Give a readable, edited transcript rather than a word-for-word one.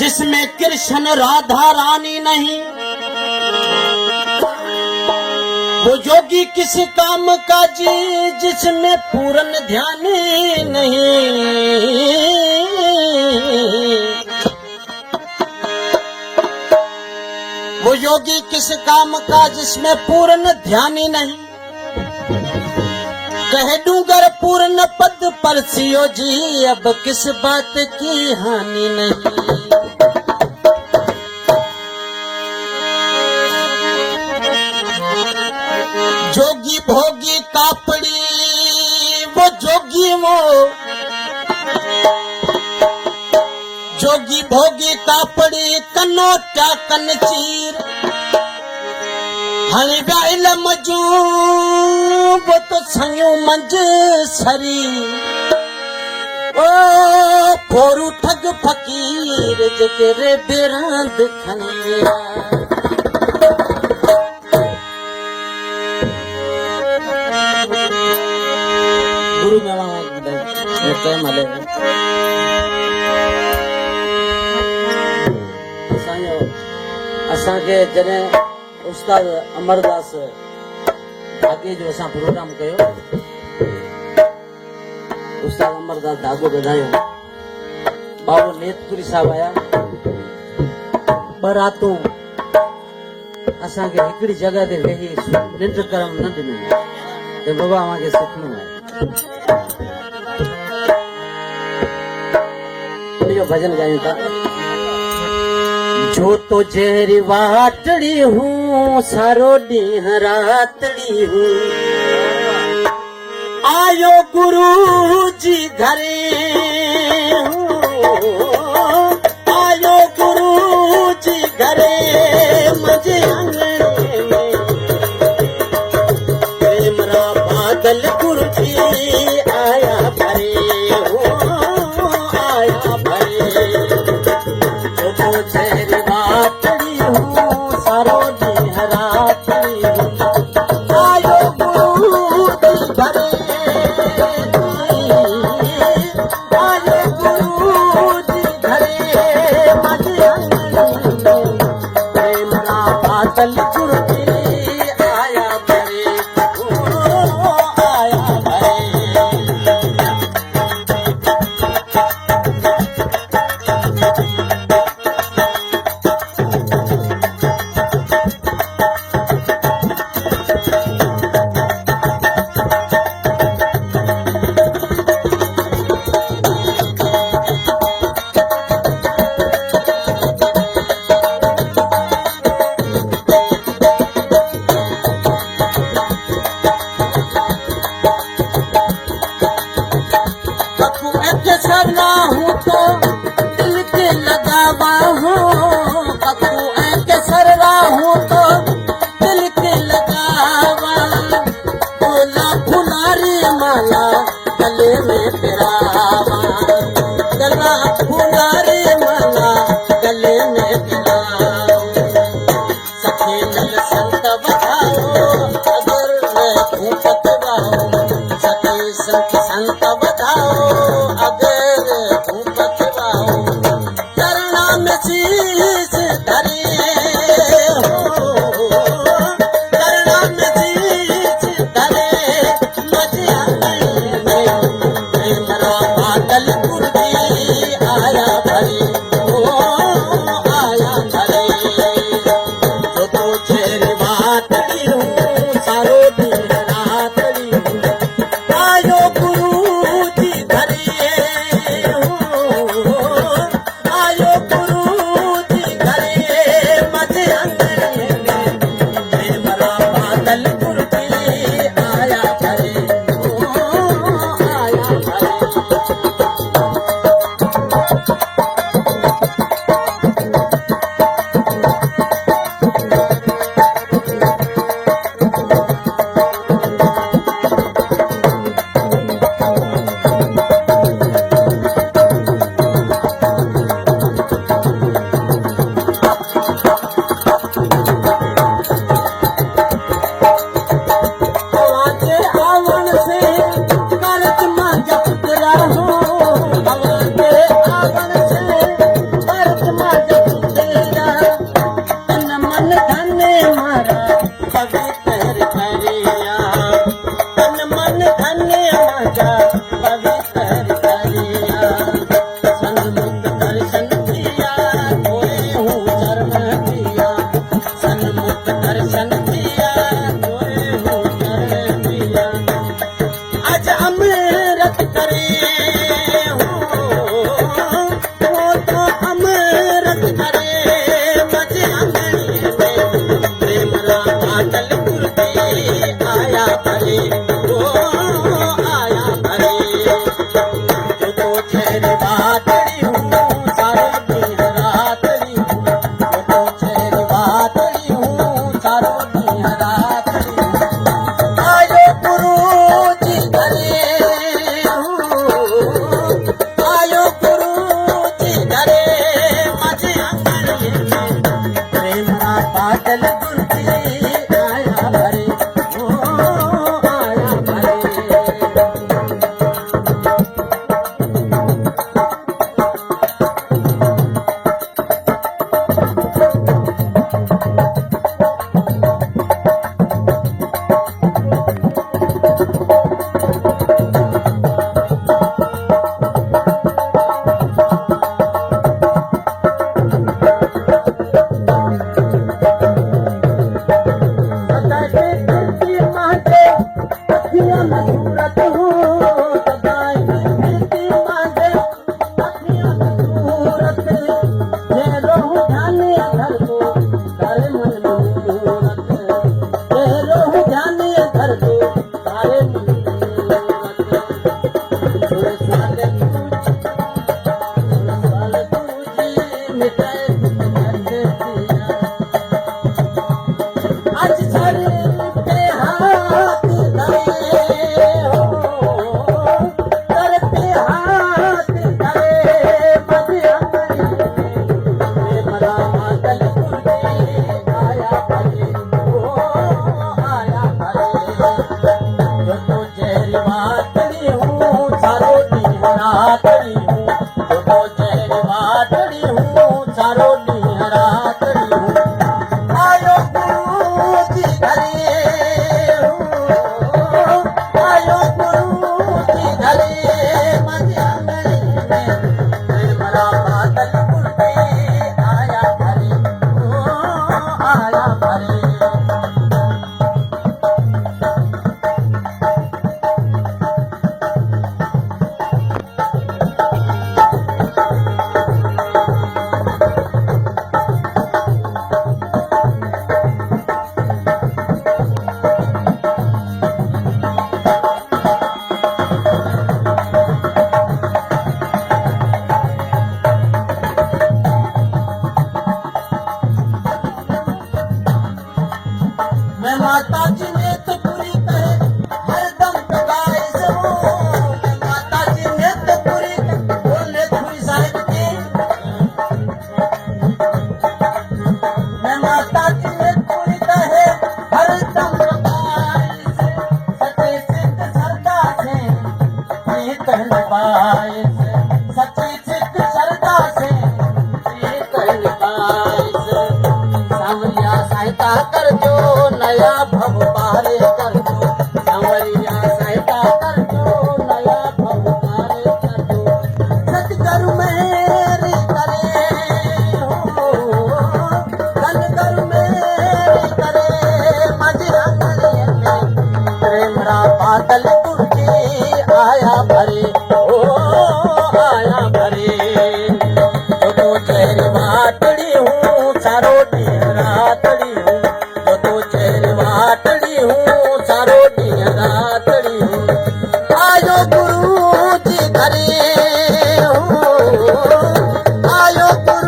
जिसमें कृष्ण राधा रानी नहीं, वो योगी किस काम का जी जिसमें पूर्ण ध्यान नहीं। वो योगी किस काम का जिसमें पूर्ण ध्यान ही नहीं। कह डूंगर पूर्ण पद पर सियो जी अब किस बात की हानि नहीं। जोगी भोगी कापड़ी वो जोगी वो जोगी भोगी कापड़ी कनोटा कनचीर हणी व्याइल मजू वो तो संयू मंज सरी ओ फोरू ठग फकीर जेके रे बेरांद खनिया। गुरु मले असांखे जॾहिं उस्ताद अमरदास धागे जो असां प्रोग्राम कयो, उस्ताद अमरदास धागो ॿुधायो, बाबू नेतपुरी साहब आया, ॿ रातूं असांखे हिकिड़ी जॻह ते वेही निंड करण न ॾिनो त बाबा मूंखे सिखणो आहे। उनजो भजन ॻायूं था। जो तो जहरी वाटड़ी हूँ सारो ॾींहुं रातड़ी हूँ आयो गुरु जी घरे आयो गुरु जी घरे मुझे अंगणे में प्रेम रा बादल गुरु जी आया भरे आया भरे। जो तो जहरी वाटड़ी हूँ सारो ॾींहुं रातड़ी हूँ आयो गुरु जी घरे आयो गुरु जी घरे मुझे अंगणे में प्रेम रा बादल गुरु जी आया भरे आया भरे। सरना हूँ तो दिल के लगावा हूँ ककू ऐके सरना हूँ तो दिल के लगावा बोला फुलारी माला गले में पिरावा गला फुलारी माला गले में पिरावा सखे नल संत बधाओ अगर मैं भूपत गाओ सखे संत बधाओ अगर भूपत गाओ चरणा में शीश धरे चरणा में शीश धरे मजे आंगन में प्रेम रा बादल गुरु जी आया भरे मिटाए आज सर पे हाथ धरे हो सर पे हाथ धरे मदिया मरा मातल कुर्ते आया भरे ओ आया भरे जो तो जहरी मातड़ी हूँ सारो दिन रातड़ी हूँ जो तो जहरी मातड़ी हूँ सारो दिन रातड़ी हूँ आयो गुरु जी घरे आयो गुरु जी घरे मदिया में मरा बादल कुर्ते आया भरे ओ आया भरे मैं माता जी ने तो पूरी करे हरदम गाय सबो मैं माता जी ने तो पूरी बोले पूरी साहिब की मैं माता जी ने पूरी कहे हरदम गाय से सच्चे सिद्ध श्रद्धा से कीर्तन पाए से सच्ची सिद्ध श्रद्धा से कीर्तन पाए से सांवरिया सहायता कर जो नया भव पारे कर दो सांवरिया सहायता कर दो नया भव पारे कर दो सतगुरु मेरी करे हो सतगुरु मेरी करे मजरा में प्रेमरा बादल कुर्ती आया भरे ओ आया भरे तो तेरी बात